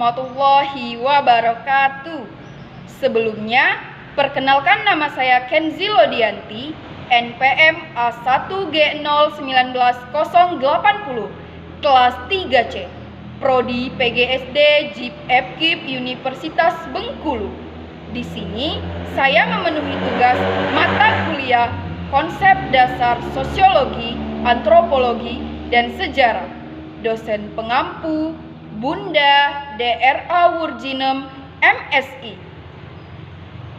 warahmatullahi wabarakatuh. Sebelumnya, perkenalkan nama saya Kenzi Lodianti, NPM A1G019080, kelas 3C, Prodi PGSD JIP FKIP Universitas Bengkulu. Di sini, saya memenuhi tugas mata kuliah konsep dasar sosiologi, antropologi, dan sejarah. Dosen pengampu Bunda DRA Wurjinem MSI.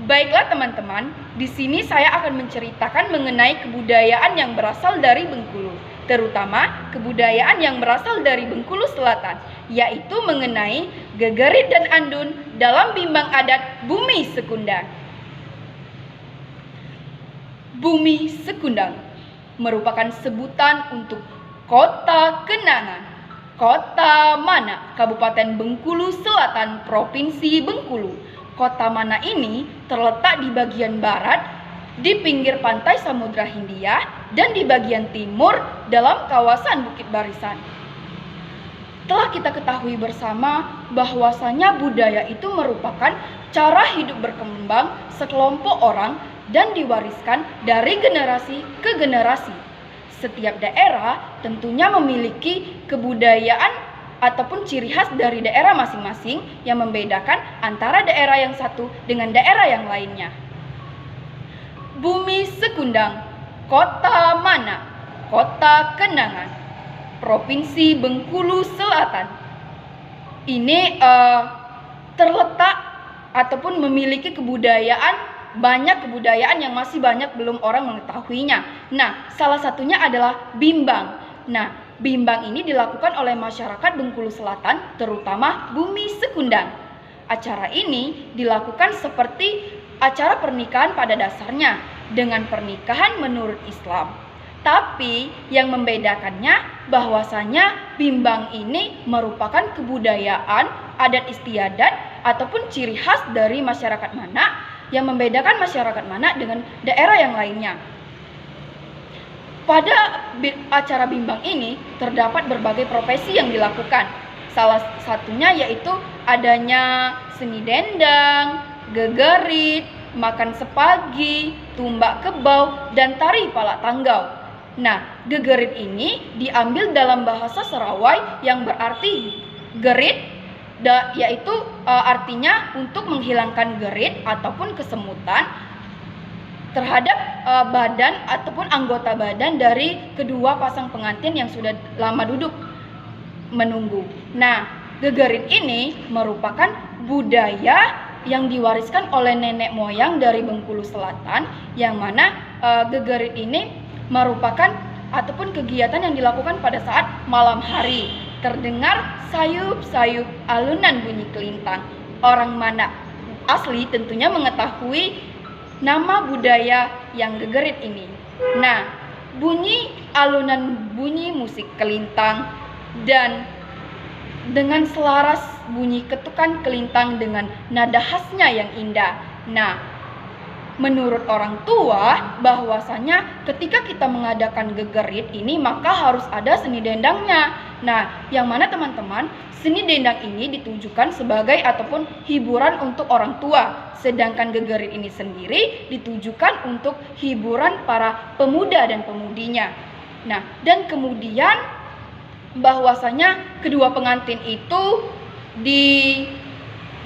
Baiklah teman-teman, di sini saya akan menceritakan mengenai kebudayaan yang berasal dari Bengkulu, terutama kebudayaan yang berasal dari Bengkulu Selatan, yaitu mengenai gegerit dan andun dalam bimbang adat Bumi Sekundang. Bumi Sekundang merupakan sebutan untuk Kota Kenangan. Kota Mana, Kabupaten Bengkulu Selatan, Provinsi Bengkulu. Kota Mana ini terletak di bagian barat, di pinggir pantai Samudra Hindia, dan di bagian timur dalam kawasan Bukit Barisan. Telah kita ketahui bersama bahwasanya budaya itu merupakan cara hidup berkembang sekelompok orang dan diwariskan dari generasi ke generasi. Setiap daerah tentunya memiliki kebudayaan ataupun ciri khas dari daerah masing-masing yang membedakan antara daerah yang satu dengan daerah yang lainnya. Bumi Sekundang, Kota Mana, Kota Kenangan, Provinsi Bengkulu Selatan. Ini terletak ataupun memiliki kebudayaan, banyak kebudayaan yang masih banyak belum orang mengetahuinya. Nah, salah satunya adalah bimbang. Nah, bimbang ini dilakukan oleh masyarakat Bengkulu Selatan, terutama Bumi Sekundang. Acara ini dilakukan seperti acara pernikahan pada dasarnya, dengan pernikahan menurut Islam. Tapi yang membedakannya bahwasanya bimbang ini merupakan kebudayaan, adat istiadat ataupun ciri khas dari masyarakat Mana, yang membedakan masyarakat Mana dengan daerah yang lainnya. Pada acara bimbang ini terdapat berbagai profesi yang dilakukan. Salah satunya yaitu adanya seni dendang, gegerit, makan sepagi, tumbak kebau, dan tari palak tanggau. Nah, gegerit ini diambil dalam bahasa Serawai yang berarti gerit, yaitu artinya untuk menghilangkan gerit ataupun kesemutan terhadap badan ataupun anggota badan dari kedua pasang pengantin yang sudah lama duduk menunggu. Nah, gegerit ini merupakan budaya yang diwariskan oleh nenek moyang dari Bengkulu Selatan, yang mana gegerit ini merupakan ataupun kegiatan yang dilakukan pada saat malam hari. Terdengar sayup-sayup alunan bunyi kelintang. Orang Mana asli tentunya mengetahui nama budaya yang gegerit ini. Nah, bunyi alunan bunyi musik kelintang dan dengan selaras bunyi ketukan kelintang dengan nada khasnya yang indah. Nah, menurut orang tua bahwasanya ketika kita mengadakan gegerit ini maka harus ada seni dendangnya. Nah, yang mana teman-teman, seni dendang ini ditujukan sebagai ataupun hiburan untuk orang tua, sedangkan gegerit ini sendiri ditujukan untuk hiburan para pemuda dan pemudinya. Nah, dan kemudian bahwasanya kedua pengantin itu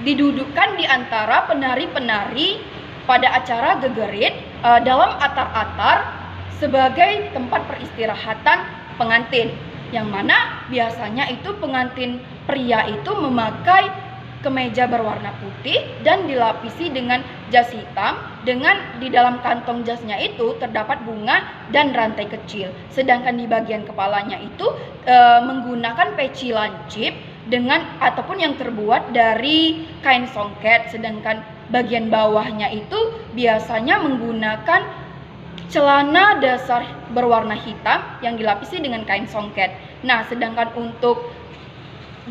didudukkan di antara penari-penari pada acara gegerit dalam atar-atar sebagai tempat peristirahatan pengantin, yang mana biasanya itu pengantin pria itu memakai kemeja berwarna putih dan dilapisi dengan jas hitam, dengan di dalam kantong jasnya itu terdapat bunga dan rantai kecil, sedangkan di bagian kepalanya itu menggunakan peci lancip dengan ataupun yang terbuat dari kain songket, sedangkan bagian bawahnya itu biasanya menggunakan celana dasar berwarna hitam yang dilapisi dengan kain songket. Nah, sedangkan untuk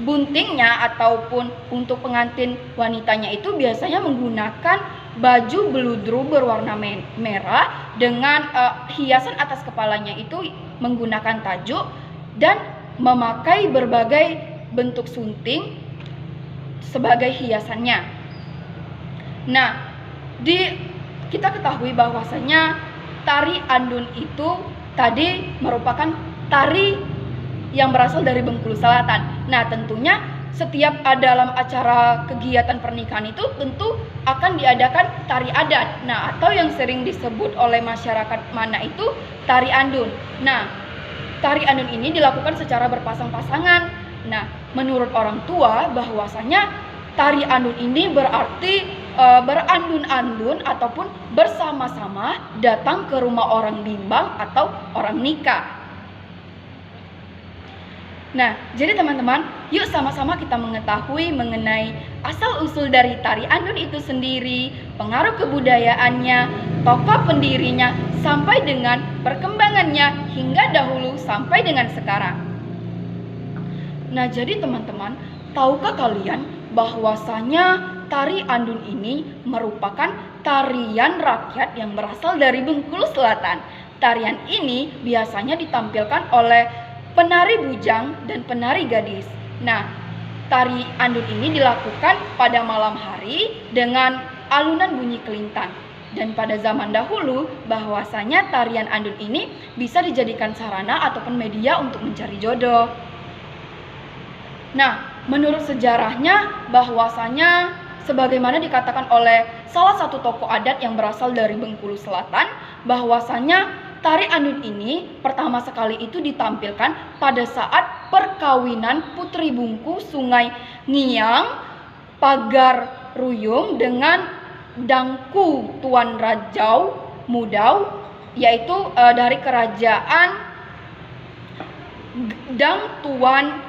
buntingnya ataupun untuk pengantin wanitanya itu biasanya menggunakan baju beludru berwarna merah dengan hiasan atas kepalanya itu menggunakan tajuk dan memakai berbagai bentuk sunting sebagai hiasannya. Nah, kita ketahui bahwasanya tari andun itu tadi merupakan tari yang berasal dari Bengkulu Selatan. Nah, tentunya setiap dalam acara kegiatan pernikahan itu tentu akan diadakan tari adat. Nah, atau yang sering disebut oleh masyarakat Mana itu tari andun. Nah, tari andun ini dilakukan secara berpasang-pasangan. Nah, menurut orang tua bahwasanya tari andun ini berarti berandun-andun ataupun bersama-sama datang ke rumah orang bimbang atau orang nikah. Nah, jadi teman-teman, yuk sama-sama kita mengetahui mengenai asal-usul dari tari andun itu sendiri, pengaruh kebudayaannya, tokoh pendirinya, sampai dengan perkembangannya hingga dahulu sampai dengan sekarang. Nah, jadi teman-teman, tahukah kalian bahwasanya tari andun ini merupakan tarian rakyat yang berasal dari Bengkulu Selatan? Tarian ini biasanya ditampilkan oleh penari bujang dan penari gadis. Nah, tari andun ini dilakukan pada malam hari dengan alunan bunyi kelintang. Dan pada zaman dahulu bahwasanya tarian andun ini bisa dijadikan sarana ataupun media untuk mencari jodoh. Nah, menurut sejarahnya bahwasanya sebagaimana dikatakan oleh salah satu tokoh adat yang berasal dari Bengkulu Selatan, bahwasanya tari andun ini pertama sekali itu ditampilkan pada saat perkawinan Putri Bungku Sungai Ngiang Pagar Ruyung dengan Dangku Tuan Rajau Mudau, yaitu dari kerajaan Dang Tuan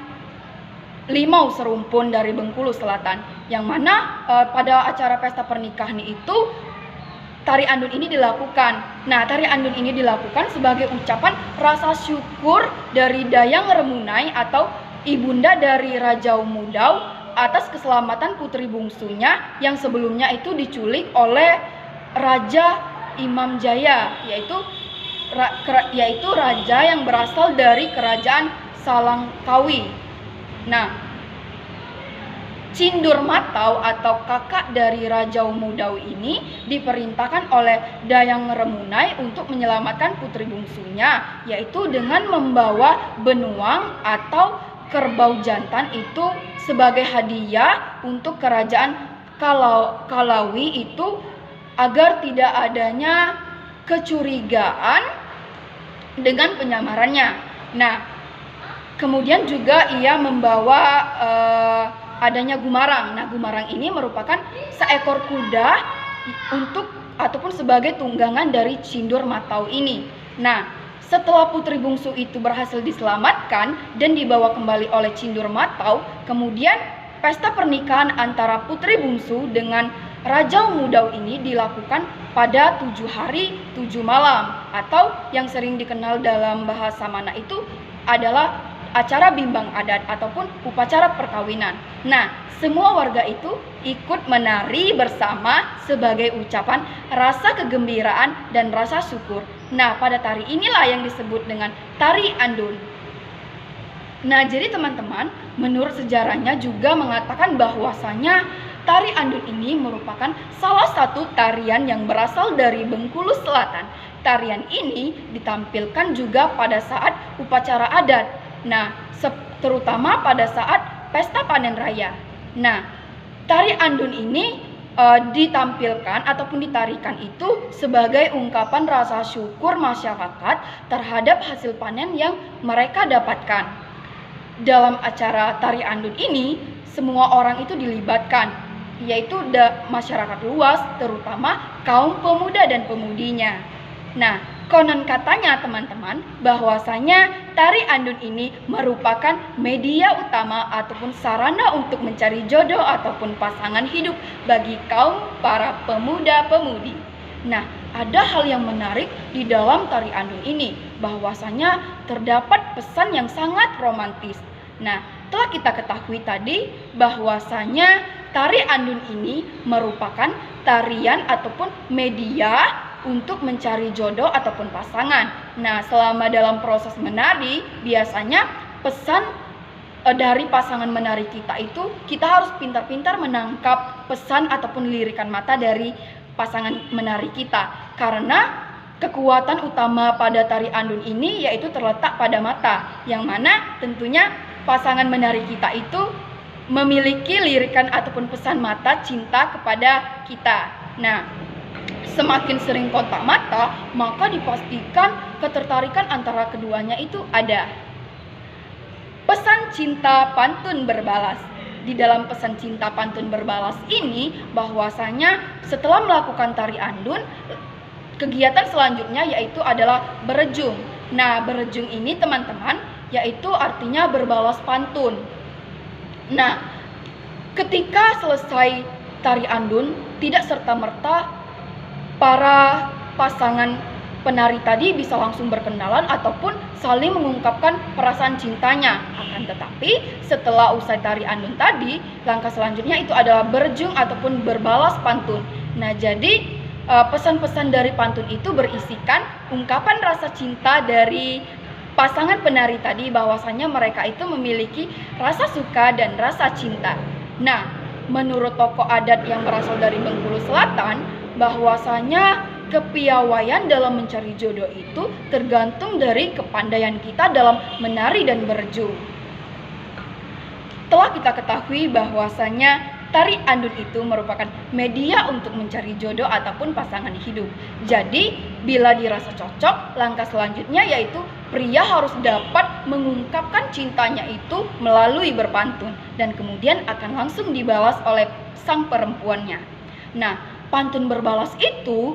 Limau Serumpun dari Bengkulu Selatan, yang mana pada acara pesta pernikahan itu tari andun ini dilakukan. Nah, tari andun ini dilakukan sebagai ucapan rasa syukur dari Dayang Remunai atau ibunda dari Rajau Mudau atas keselamatan putri bungsunya yang sebelumnya itu diculik oleh Raja Imam Jaya, yaitu raja yang berasal dari kerajaan Salangkawi. Nah, Cindur Matau atau kakak dari Rajau Mudau ini diperintahkan oleh Dayang Remunai untuk menyelamatkan putri bungsunya, yaitu dengan membawa benuang atau kerbau jantan itu sebagai hadiah untuk kerajaan Kalawi itu agar tidak adanya kecurigaan dengan penyamarannya. Nah, kemudian juga ia membawa adanya gumarang. Nah, gumarang ini merupakan seekor kuda ataupun sebagai tunggangan dari Cindur Matau ini. Nah, setelah putri bungsu itu berhasil diselamatkan dan dibawa kembali oleh Cindur Matau, kemudian pesta pernikahan antara putri bungsu dengan Rajau Mudau ini dilakukan pada 7 hari 7 malam, atau yang sering dikenal dalam bahasa Mana itu adalah acara bimbang adat ataupun upacara perkawinan. Nah, semua warga itu ikut menari bersama sebagai ucapan rasa kegembiraan dan rasa syukur. Nah, pada tari inilah yang disebut dengan tari andun. Nah, jadi teman-teman, menurut sejarahnya juga mengatakan bahwasanya tari andun ini merupakan salah satu tarian yang berasal dari Bengkulu Selatan. Tarian ini ditampilkan juga pada saat upacara adat. Nah, terutama pada saat pesta panen raya. Nah, tari andun ini ditampilkan ataupun ditarikan itu sebagai ungkapan rasa syukur masyarakat terhadap hasil panen yang mereka dapatkan. Dalam acara tari andun ini, semua orang itu dilibatkan, yaitu masyarakat luas, terutama kaum pemuda dan pemudinya. Nah, konon katanya teman-teman bahwasanya tari andun ini merupakan media utama ataupun sarana untuk mencari jodoh ataupun pasangan hidup bagi kaum para pemuda-pemudi. Nah, ada hal yang menarik di dalam tari andun ini, bahwasanya terdapat pesan yang sangat romantis. Nah, telah kita ketahui tadi bahwasanya tari andun ini merupakan tarian ataupun media untuk mencari jodoh ataupun pasangan. Nah, selama dalam proses menari, biasanya pesan dari pasangan menari kita itu, kita harus pintar-pintar menangkap pesan ataupun lirikan mata dari pasangan menari kita. Karena kekuatan utama pada tari andun ini yaitu terletak pada mata, yang mana tentunya pasangan menari kita itu memiliki lirikan ataupun pesan mata cinta kepada kita. Nah, semakin sering kontak mata, maka dipastikan ketertarikan antara keduanya itu ada. Pesan cinta pantun berbalas. Di dalam pesan cinta pantun berbalas ini, bahwasanya setelah melakukan tari andun, kegiatan selanjutnya yaitu adalah berejung. Nah, berejung ini teman-teman, yaitu artinya berbalas pantun. Nah, ketika selesai tari andun, tidak serta-merta para pasangan penari tadi bisa langsung berkenalan ataupun saling mengungkapkan perasaan cintanya. Akan tetapi setelah usai tari andun tadi, langkah selanjutnya itu adalah berjung ataupun berbalas pantun. Nah, jadi pesan-pesan dari pantun itu berisikan ungkapan rasa cinta dari pasangan penari tadi, bahwasanya mereka itu memiliki rasa suka dan rasa cinta. Nah, menurut tokoh adat yang berasal dari Bengkulu Selatan, bahwasanya kepiawaian dalam mencari jodoh itu tergantung dari kepandaian kita dalam menari dan berjung. Telah kita ketahui bahwasanya tari andun itu merupakan media untuk mencari jodoh ataupun pasangan hidup. Jadi, bila dirasa cocok, langkah selanjutnya yaitu pria harus dapat mengungkapkan cintanya itu melalui berpantun dan kemudian akan langsung dibalas oleh sang perempuannya. Nah, pantun berbalas itu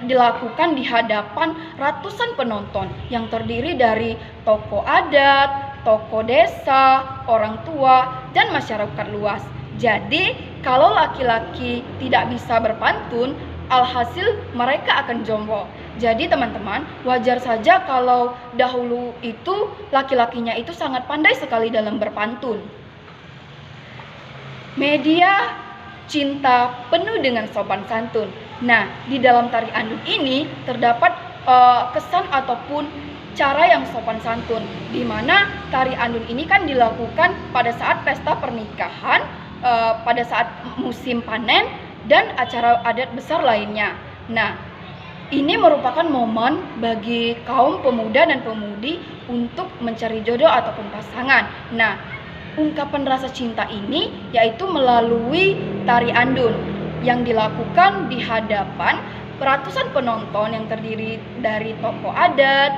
dilakukan di hadapan ratusan penonton yang terdiri dari tokoh adat, tokoh desa, orang tua, dan masyarakat luas. Jadi, kalau laki-laki tidak bisa berpantun, alhasil mereka akan jomblo. Jadi teman-teman, wajar saja kalau dahulu itu laki-lakinya itu sangat pandai sekali dalam berpantun. Media cinta penuh dengan sopan santun. Nah, di dalam tari andun ini terdapat kesan ataupun cara yang sopan santun, di mana tari andun ini kan dilakukan pada saat pesta pernikahan, pada saat musim panen dan acara adat besar lainnya. Nah, ini merupakan momen bagi kaum pemuda dan pemudi untuk mencari jodoh ataupun pasangan. Nah, ungkapan rasa cinta ini yaitu melalui tari andun yang dilakukan di hadapan ratusan penonton yang terdiri dari tokoh adat,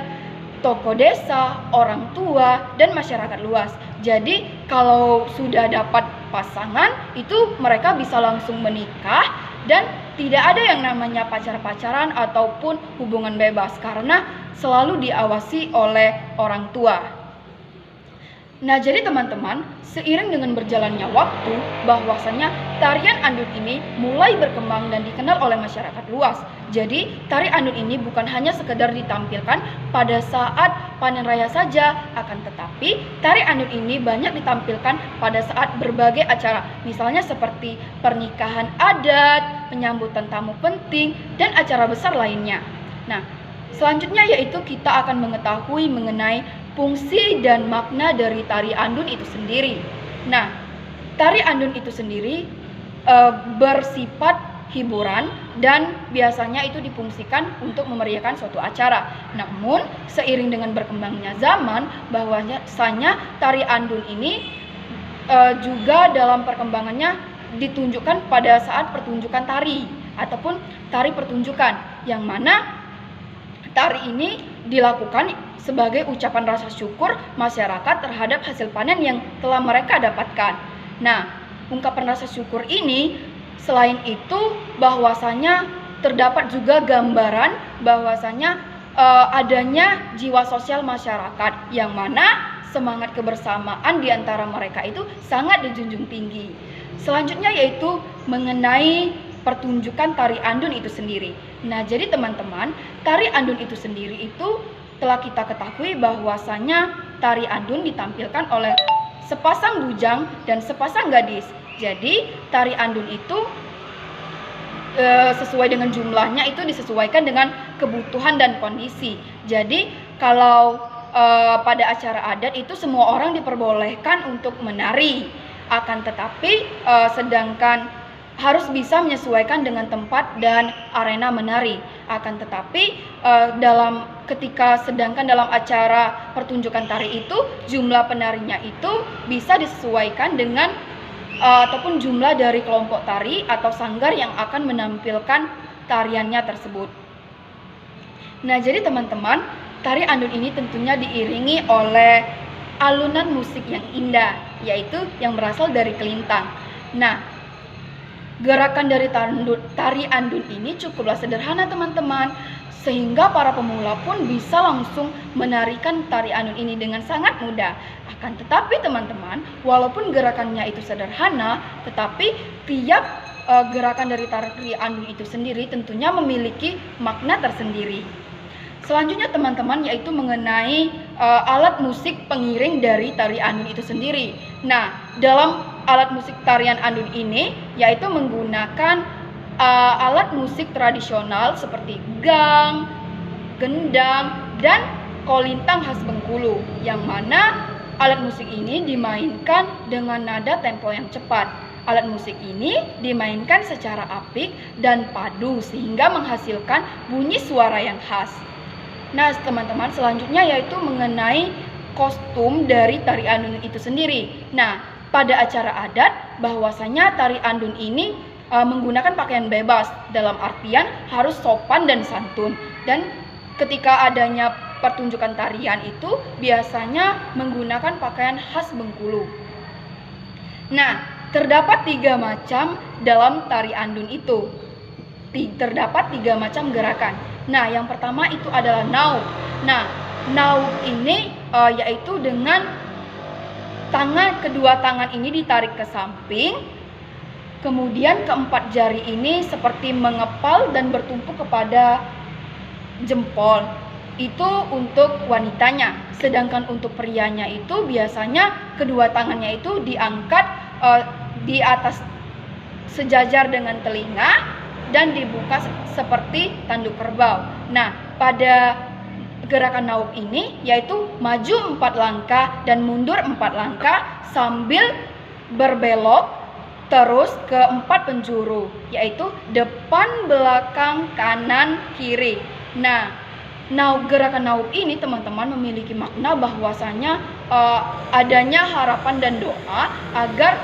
tokoh desa, orang tua, dan masyarakat luas. Jadi kalau sudah dapat pasangan, itu mereka bisa langsung menikah dan tidak ada yang namanya pacar-pacaran ataupun hubungan bebas karena selalu diawasi oleh orang tua. Nah, jadi teman-teman, seiring dengan berjalannya waktu, bahwasanya tarian andun ini mulai berkembang dan dikenal oleh masyarakat luas. Jadi, tari andun ini bukan hanya sekedar ditampilkan pada saat panen raya saja, akan tetapi tari andun ini banyak ditampilkan pada saat berbagai acara, misalnya seperti pernikahan adat, penyambutan tamu penting, dan acara besar lainnya. Nah, selanjutnya yaitu kita akan mengetahui mengenai fungsi dan makna dari tari andun itu sendiri. Nah, tari andun itu sendiri bersifat hiburan dan biasanya itu difungsikan untuk memeriahkan suatu acara. Namun, seiring dengan berkembangnya zaman, bahwasanya tari andun ini juga dalam perkembangannya ditunjukkan pada saat pertunjukan tari ataupun tari pertunjukan, yang mana tari ini dilakukan sebagai ucapan rasa syukur masyarakat terhadap hasil panen yang telah mereka dapatkan. Nah, ungkapan rasa syukur ini selain itu bahwasanya terdapat juga gambaran bahwasanya adanya jiwa sosial masyarakat yang mana semangat kebersamaan di antara mereka itu sangat dijunjung tinggi. Selanjutnya yaitu mengenai pertunjukan tari andun itu sendiri. Nah, jadi teman-teman, tari andun itu sendiri itu telah kita ketahui bahwasanya tari andun ditampilkan oleh sepasang bujang dan sepasang gadis. Jadi, tari andun itu sesuai dengan jumlahnya itu disesuaikan dengan kebutuhan dan kondisi. Jadi, kalau pada acara adat itu semua orang diperbolehkan untuk menari. Akan tetapi sedangkan harus bisa menyesuaikan dengan tempat dan arena menari. Akan tetapi sedangkan dalam acara pertunjukan tari itu jumlah penarinya itu bisa disesuaikan dengan ataupun jumlah dari kelompok tari atau sanggar yang akan menampilkan tariannya tersebut. Nah, jadi teman-teman, tari andun ini tentunya diiringi oleh alunan musik yang indah, yaitu yang berasal dari kelintang. Nah, gerakan dari tari andun ini cukuplah sederhana teman-teman, sehingga para pemula pun bisa langsung menarikan tari andun ini dengan sangat mudah. Akan tetapi teman-teman, walaupun gerakannya itu sederhana, tetapi tiap gerakan dari tari andun itu sendiri tentunya memiliki makna tersendiri. Selanjutnya teman-teman, yaitu mengenai alat musik pengiring dari tari andun itu sendiri. Nah, dalam alat musik tarian andun ini yaitu menggunakan alat musik tradisional seperti gang, gendang, dan kolintang khas Bengkulu, yang mana alat musik ini dimainkan dengan nada tempo yang cepat. Alat musik ini dimainkan secara apik dan padu sehingga menghasilkan bunyi suara yang khas. Nah, teman-teman, selanjutnya yaitu mengenai kostum dari tari andun itu sendiri. Nah, pada acara adat bahwasanya tari andun ini menggunakan pakaian bebas, dalam artian harus sopan dan santun. Dan ketika adanya pertunjukan tarian itu biasanya menggunakan pakaian khas Bengkulu. Nah, terdapat 3 macam dalam tari andun itu. Terdapat 3 macam gerakan. Nah, yang pertama itu adalah nauk. Nah, nauk ini yaitu dengan kedua tangan ini ditarik ke samping, kemudian keempat jari ini seperti mengepal dan bertumpuk kepada jempol. Itu untuk wanitanya. Sedangkan untuk prianya itu biasanya kedua tangannya itu diangkat di atas sejajar dengan telinga dan dibuka seperti tanduk kerbau. Nah, pada gerakan nauk ini yaitu maju 4 langkah dan mundur 4 langkah sambil berbelok terus ke 4 penjuru, yaitu depan, belakang, kanan, kiri. Nah, gerakan nauk ini teman-teman memiliki makna bahwasanya adanya harapan dan doa agar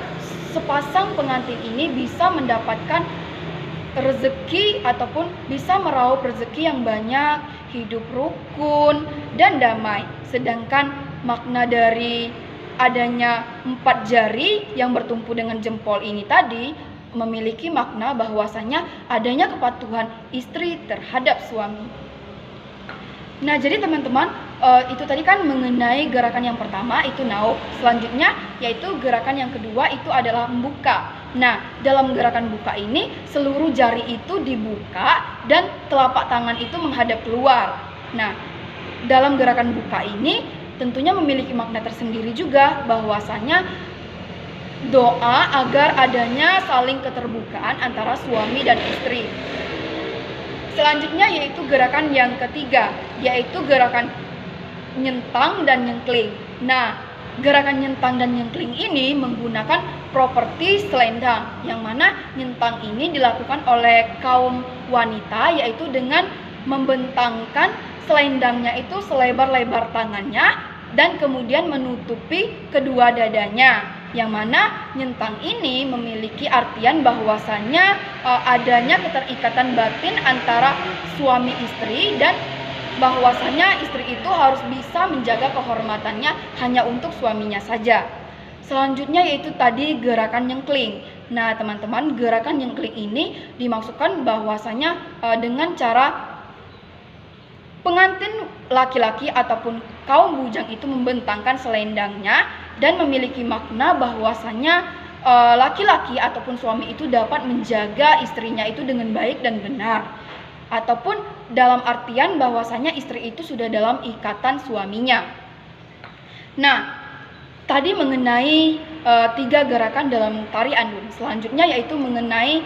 sepasang pengantin ini bisa mendapatkan rezeki ataupun bisa meraup rezeki yang banyak, hidup rukun dan damai. Sedangkan makna dari adanya 4 jari yang bertumpu dengan jempol ini tadi memiliki makna bahwasanya adanya kepatuhan istri terhadap suami. Nah, jadi teman-teman, itu tadi kan mengenai gerakan yang pertama itu nauk. Selanjutnya yaitu gerakan yang kedua itu adalah membuka. Nah, dalam gerakan buka ini seluruh jari itu dibuka dan telapak tangan itu menghadap keluar. Nah, dalam gerakan buka ini tentunya memiliki makna tersendiri juga bahwasanya doa agar adanya saling keterbukaan antara suami dan istri. Selanjutnya yaitu gerakan yang ketiga, yaitu gerakan nyentang dan nyengkling. Nah, gerakan nyentang dan nyengkling ini menggunakan properti selendang, yang mana nyentang ini dilakukan oleh kaum wanita yaitu dengan membentangkan selendangnya itu selebar-lebar tangannya dan kemudian menutupi kedua dadanya. Yang mana nyentang ini memiliki artian bahwasannya adanya keterikatan batin antara suami istri dan bahwasanya istri itu harus bisa menjaga kehormatannya hanya untuk suaminya saja. Selanjutnya yaitu tadi gerakan nyengkling. Nah, teman-teman, gerakan nyengkling ini dimaksudkan bahwasanya dengan cara pengantin laki-laki ataupun kaum bujang itu membentangkan selendangnya dan memiliki makna bahwasanya laki-laki ataupun suami itu dapat menjaga istrinya itu dengan baik dan benar, ataupun dalam artian bahwasanya istri itu sudah dalam ikatan suaminya. Nah, tadi mengenai 3 gerakan dalam tari andun. Selanjutnya yaitu mengenai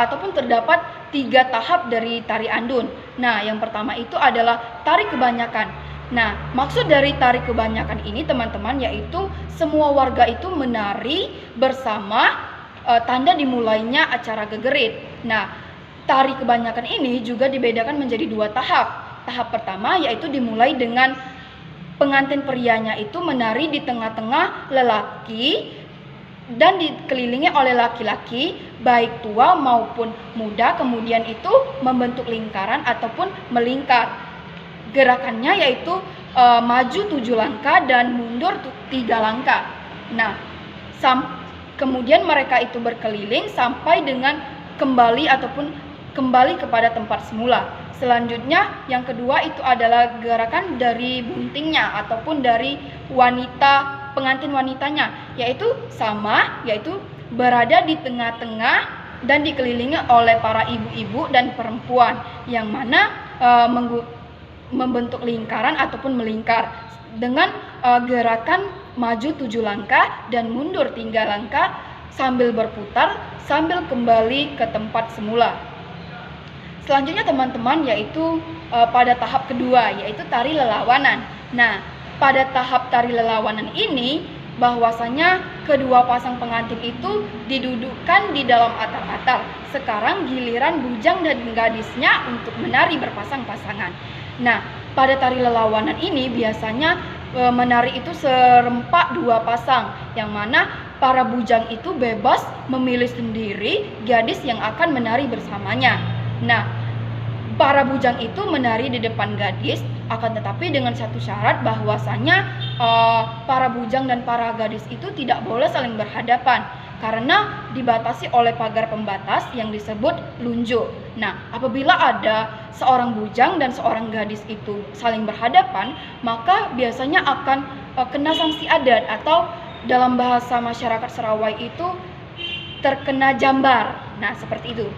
ataupun terdapat 3 tahap dari tari andun. Nah, yang pertama itu adalah tari kebanyakan. Nah, maksud dari tari kebanyakan ini teman-teman yaitu semua warga itu menari bersama tanda dimulainya acara gegerit. Nah, tari kebanyakan ini juga dibedakan menjadi 2 tahap. Tahap pertama yaitu dimulai dengan pengantin prianya itu menari di tengah-tengah lelaki dan dikelilingi oleh laki-laki baik tua maupun muda, kemudian itu membentuk lingkaran ataupun melingkar. Gerakannya yaitu maju 7 langkah dan mundur 3 langkah. Nah, kemudian mereka itu berkeliling sampai dengan kembali kepada tempat semula. Selanjutnya yang kedua itu adalah gerakan dari buntingnya ataupun dari pengantin wanitanya, yaitu berada di tengah-tengah dan dikelilingi oleh para ibu-ibu dan perempuan yang mana membentuk lingkaran ataupun melingkar dengan gerakan maju 7 langkah dan mundur 3 langkah sambil berputar sambil kembali ke tempat semula. Selanjutnya teman-teman yaitu pada tahap kedua yaitu tari lelawanan. Nah, pada tahap tari lelawanan ini bahwasanya kedua pasang pengantin itu didudukkan di dalam atar-atar. Sekarang giliran bujang dan gadisnya untuk menari berpasang-pasangan. Nah, pada tari lelawanan ini biasanya menari itu serempak 2 pasang, yang mana para bujang itu bebas memilih sendiri gadis yang akan menari bersamanya. Nah, para bujang itu menari di depan gadis, akan tetapi dengan satu syarat bahwasanya para bujang dan para gadis itu tidak boleh saling berhadapan karena dibatasi oleh pagar pembatas yang disebut lunjo. Nah, apabila ada seorang bujang dan seorang gadis itu saling berhadapan, maka biasanya akan kena sanksi adat atau dalam bahasa masyarakat Serawai itu terkena jambar. Nah, seperti itu.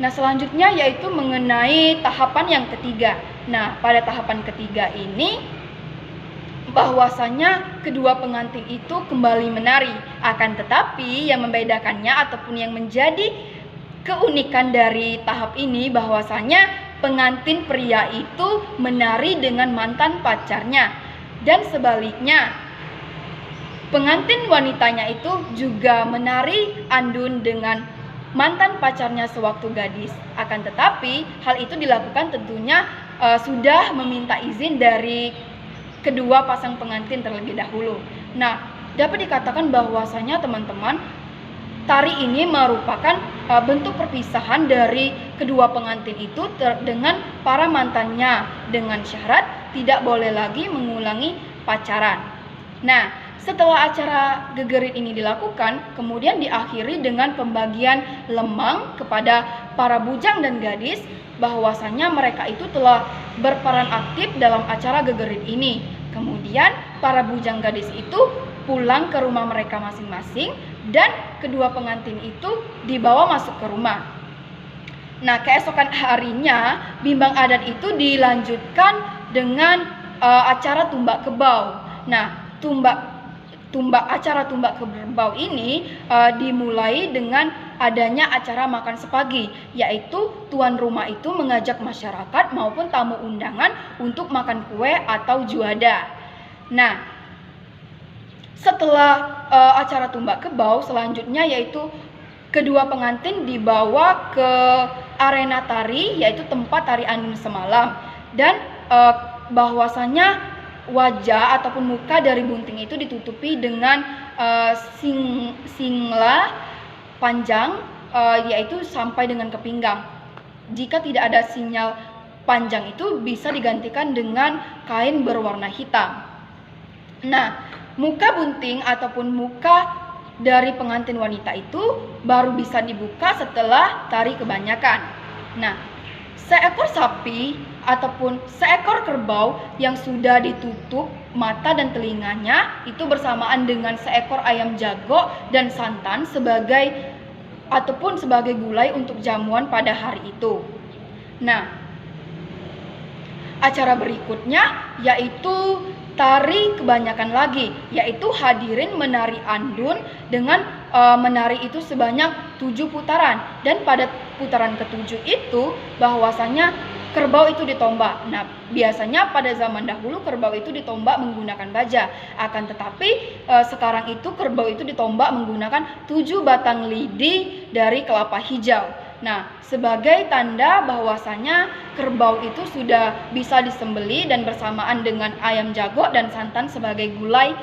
Nah, selanjutnya yaitu mengenai tahapan yang ketiga. Nah, pada tahapan ketiga ini bahwasanya kedua pengantin itu kembali menari. Akan tetapi yang membedakannya ataupun yang menjadi keunikan dari tahap ini bahwasanya pengantin pria itu menari dengan mantan pacarnya dan sebaliknya pengantin wanitanya itu juga menari andun dengan mantan pacarnya sewaktu gadis. Akan tetapi hal itu dilakukan tentunya sudah meminta izin dari kedua pasang pengantin terlebih dahulu. Nah, dapat dikatakan bahwasanya teman-teman tari ini merupakan bentuk perpisahan dari kedua pengantin itu dengan para mantannya dengan syarat tidak boleh lagi mengulangi pacaran. Nah, setelah acara gegerit ini dilakukan, kemudian diakhiri dengan pembagian lemang kepada para bujang dan gadis bahwasanya mereka itu telah berperan aktif dalam acara gegerit ini. Kemudian para bujang gadis itu pulang ke rumah mereka masing-masing dan kedua pengantin itu dibawa masuk ke rumah. Nah, keesokan harinya bimbang adat itu dilanjutkan dengan acara tumbak kebau. Nah, acara tumbak kebau ini dimulai dengan adanya acara makan sepagi, yaitu tuan rumah itu mengajak masyarakat maupun tamu undangan untuk makan kue atau juada. Nah, setelah acara tumbak kebau selanjutnya yaitu kedua pengantin dibawa ke arena tari, yaitu tempat tari andun semalam, dan bahwasanya wajah ataupun muka dari bunting itu ditutupi dengan singla panjang yaitu sampai dengan ke pinggang. Jika tidak ada sinyal panjang itu bisa digantikan dengan kain berwarna hitam. Nah, muka bunting ataupun muka dari pengantin wanita itu baru bisa dibuka setelah tari kebanyakan. Nah, seekor sapi ataupun seekor kerbau yang sudah ditutup mata dan telinganya itu bersamaan dengan seekor ayam jago dan santan sebagai gulai untuk jamuan pada hari itu. Nah, acara berikutnya yaitu tari kebanyakan lagi, yaitu hadirin menari andun dengan menari itu sebanyak 7 putaran, dan pada putaran ke-7 itu bahwasanya kerbau itu ditombak. Nah, biasanya pada zaman dahulu kerbau itu ditombak menggunakan baja. Akan tetapi sekarang itu kerbau itu ditombak menggunakan 7 batang lidi dari kelapa hijau. Nah, sebagai tanda bahwasanya kerbau itu sudah bisa disembeli dan bersamaan dengan ayam jago dan santan sebagai gulai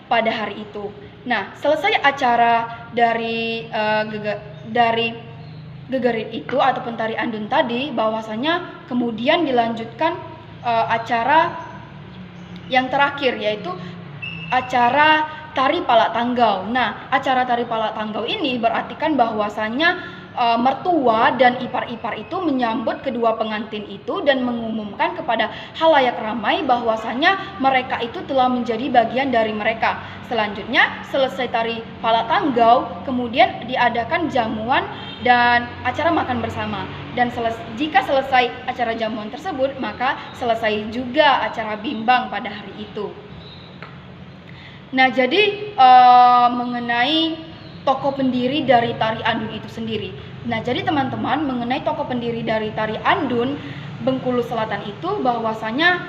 pada hari itu. Nah, selesai acara dari gegerit itu ataupun tari andun tadi, bahwasanya kemudian dilanjutkan acara yang terakhir, yaitu acara tari palak tanggau. Nah, acara tari palak tanggau ini berartikan bahwasanya mertua dan ipar-ipar itu menyambut kedua pengantin itu dan mengumumkan kepada halayak ramai bahwasanya mereka itu telah menjadi bagian dari mereka. Selanjutnya, selesai tari palak tanggau, kemudian diadakan jamuan dan acara makan bersama. Dan jika selesai acara jamuan tersebut, maka selesai juga acara bimbang pada hari itu. Nah, jadi mengenai tokoh pendiri dari tari andun itu sendiri. Nah, jadi teman-teman, mengenai tokoh pendiri dari tari andun Bengkulu Selatan itu, bahwasanya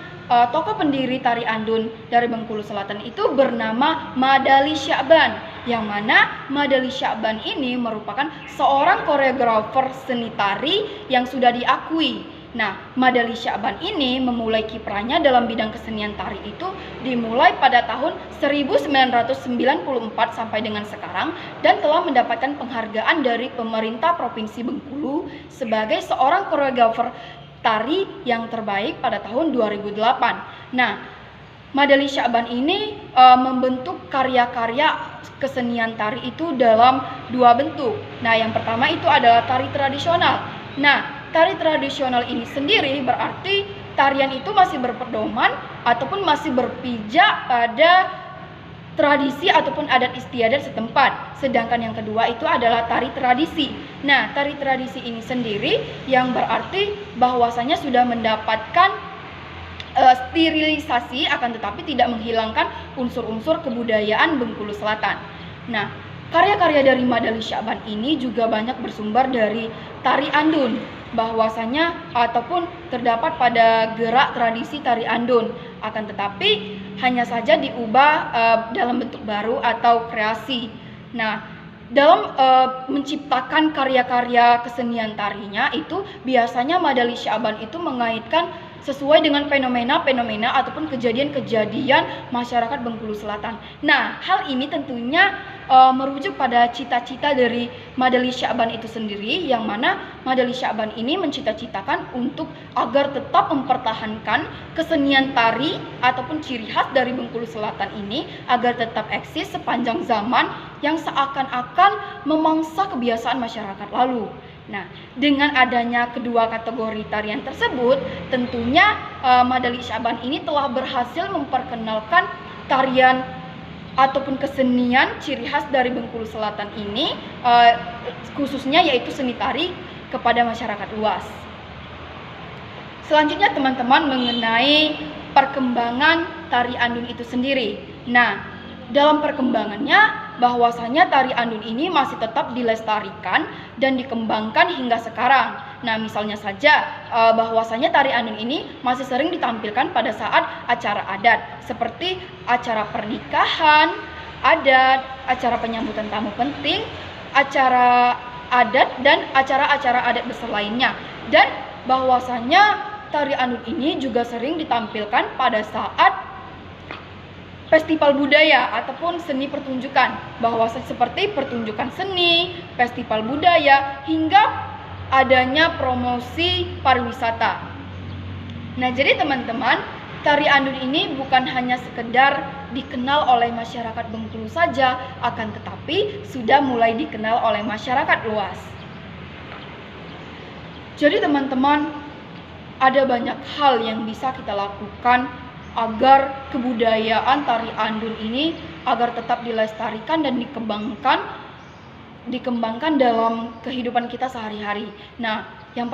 tokoh pendiri tari andun dari Bengkulu Selatan itu bernama Madali Syakban, yang mana Madali Syakban ini merupakan seorang koreografer seni tari yang sudah diakui. Nah, Madali Syakban ini memulai kiprahnya dalam bidang kesenian tari itu dimulai pada tahun 1994 sampai dengan sekarang, dan telah mendapatkan penghargaan dari pemerintah Provinsi Bengkulu sebagai seorang koreografer tari yang terbaik pada tahun 2008. Nah, Madali Syakban ini membentuk karya-karya kesenian tari itu dalam 2 bentuk. Nah, yang pertama itu adalah tari tradisional. Nah, tari tradisional ini sendiri berarti tarian itu masih berpedoman ataupun masih berpijak pada tradisi ataupun adat istiadat setempat. Sedangkan yang kedua itu adalah tari tradisi. Nah, tari tradisi ini sendiri yang berarti bahwasanya sudah mendapatkan sterilisasi, akan tetapi tidak menghilangkan unsur-unsur kebudayaan Bengkulu Selatan. Nah, karya-karya dari Madali Syakban ini juga banyak bersumber dari tari andun, bahwasanya ataupun terdapat pada gerak tradisi tari andun, akan tetapi hanya saja diubah dalam bentuk baru atau kreasi. Nah, dalam menciptakan karya-karya kesenian tarinya itu biasanya Madali Syakban itu mengaitkan sesuai dengan fenomena-fenomena ataupun kejadian-kejadian masyarakat Bengkulu Selatan. Nah, hal ini tentunya merujuk pada cita-cita dari Madali Syakban itu sendiri, yang mana Madali Syakban ini mencita-citakan untuk agar tetap mempertahankan kesenian tari ataupun ciri khas dari Bengkulu Selatan ini agar tetap eksis sepanjang zaman yang seakan-akan memangsa kebiasaan masyarakat lalu. Nah, dengan adanya kedua kategori tarian tersebut, tentunya Madali Syakban ini telah berhasil memperkenalkan tarian ataupun kesenian ciri khas dari Bengkulu Selatan ini, khususnya yaitu seni tari, kepada masyarakat luas. Selanjutnya teman-teman, mengenai perkembangan tari andun itu sendiri. Nah, dalam perkembangannya bahwasanya tari andun ini masih tetap dilestarikan dan dikembangkan hingga sekarang. Nah, misalnya saja bahwasanya tari andun ini masih sering ditampilkan pada saat acara adat seperti acara pernikahan adat, acara penyambutan tamu penting, acara adat dan acara-acara adat besar lainnya. Dan bahwasanya tari andun ini juga sering ditampilkan pada saat festival budaya ataupun seni pertunjukan, bahwa seperti pertunjukan seni, festival budaya, hingga adanya promosi pariwisata. Nah, jadi teman-teman, tari andun ini bukan hanya sekedar dikenal oleh masyarakat Bengkulu saja, akan tetapi sudah mulai dikenal oleh masyarakat luas. Jadi teman-teman, ada banyak hal yang bisa kita lakukan agar kebudayaan tari andun ini agar tetap dilestarikan dan dikembangkan dalam kehidupan kita sehari-hari. Nah, yang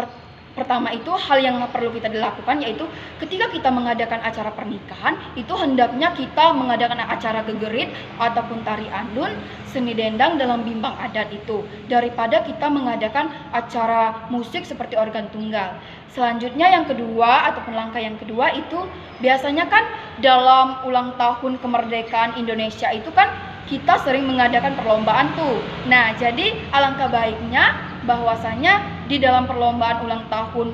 Pertama itu hal yang perlu kita dilakukan yaitu ketika kita mengadakan acara pernikahan itu hendaknya kita mengadakan acara gegerit ataupun tari andun, seni dendang dalam bimbang adat itu daripada kita mengadakan acara musik seperti organ tunggal. Selanjutnya yang kedua ataupun langkah yang kedua itu biasanya kan dalam ulang tahun kemerdekaan Indonesia itu kan kita sering mengadakan perlombaan tuh. Nah, jadi alangkah baiknya bahwasanya di dalam perlombaan ulang tahun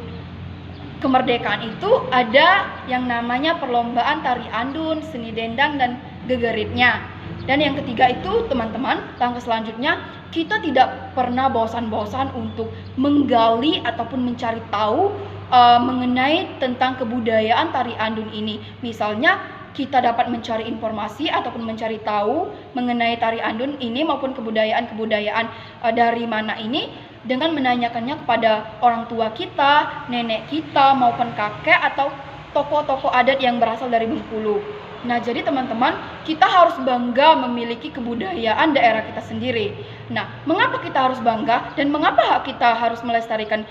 kemerdekaan itu ada yang namanya perlombaan tari andun, seni dendang, dan gegeritnya. Dan yang ketiga itu teman-teman, langkah selanjutnya kita tidak pernah bosan-bosan untuk menggali ataupun mencari tahu mengenai tentang kebudayaan tari andun ini. Misalnya kita dapat mencari informasi ataupun mencari tahu mengenai tari andun ini maupun kebudayaan-kebudayaan dari mana ini dengan menanyakannya kepada orang tua kita, nenek kita maupun kakek atau tokoh-tokoh adat yang berasal dari Bengkulu. Nah, jadi teman-teman, kita harus bangga memiliki kebudayaan daerah kita sendiri. Nah, mengapa kita harus bangga dan mengapa kita harus melestarikan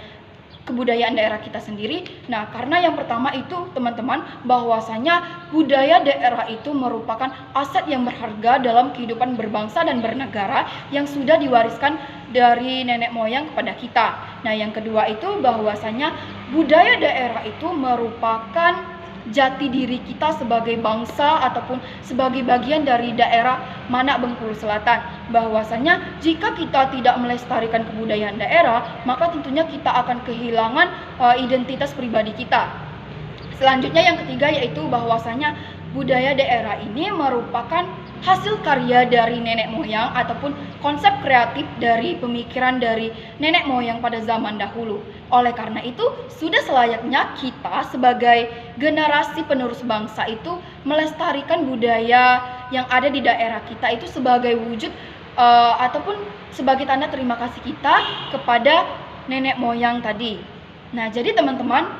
kebudayaan daerah kita sendiri? Nah, karena yang pertama itu teman-teman bahwasanya budaya daerah itu merupakan aset yang berharga dalam kehidupan berbangsa dan bernegara yang sudah diwariskan dari nenek moyang kepada kita. Nah, yang kedua itu bahwasanya budaya daerah itu merupakan jati diri kita sebagai bangsa ataupun sebagai bagian dari daerah Manak Bengkulu Selatan. Bahwasanya jika kita tidak melestarikan kebudayaan daerah, maka tentunya kita akan kehilangan identitas pribadi kita. Selanjutnya yang ketiga yaitu bahwasanya budaya daerah ini merupakan hasil karya dari nenek moyang ataupun konsep kreatif dari pemikiran dari nenek moyang pada zaman dahulu. Oleh karena itu, sudah selayaknya kita sebagai generasi penerus bangsa itu melestarikan budaya yang ada di daerah kita itu sebagai wujud ataupun sebagai tanda terima kasih kita kepada nenek moyang tadi. Nah, jadi teman-teman,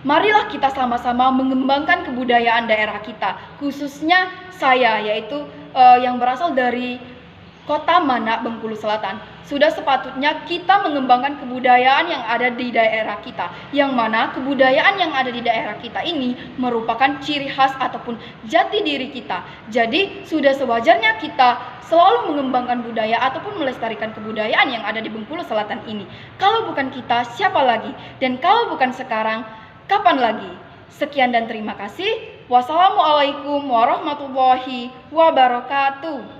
marilah kita sama-sama mengembangkan kebudayaan daerah kita, khususnya saya yaitu yang berasal dari Kota Manak Bengkulu Selatan. Sudah sepatutnya kita mengembangkan kebudayaan yang ada di daerah kita, yang mana kebudayaan yang ada di daerah kita ini merupakan ciri khas ataupun jati diri kita. Jadi sudah sewajarnya kita selalu mengembangkan budaya ataupun melestarikan kebudayaan yang ada di Bengkulu Selatan ini. Kalau bukan kita, siapa lagi? Dan kalau bukan sekarang, kapan lagi? Sekian dan terima kasih. Wassalamualaikum warahmatullahi wabarakatuh.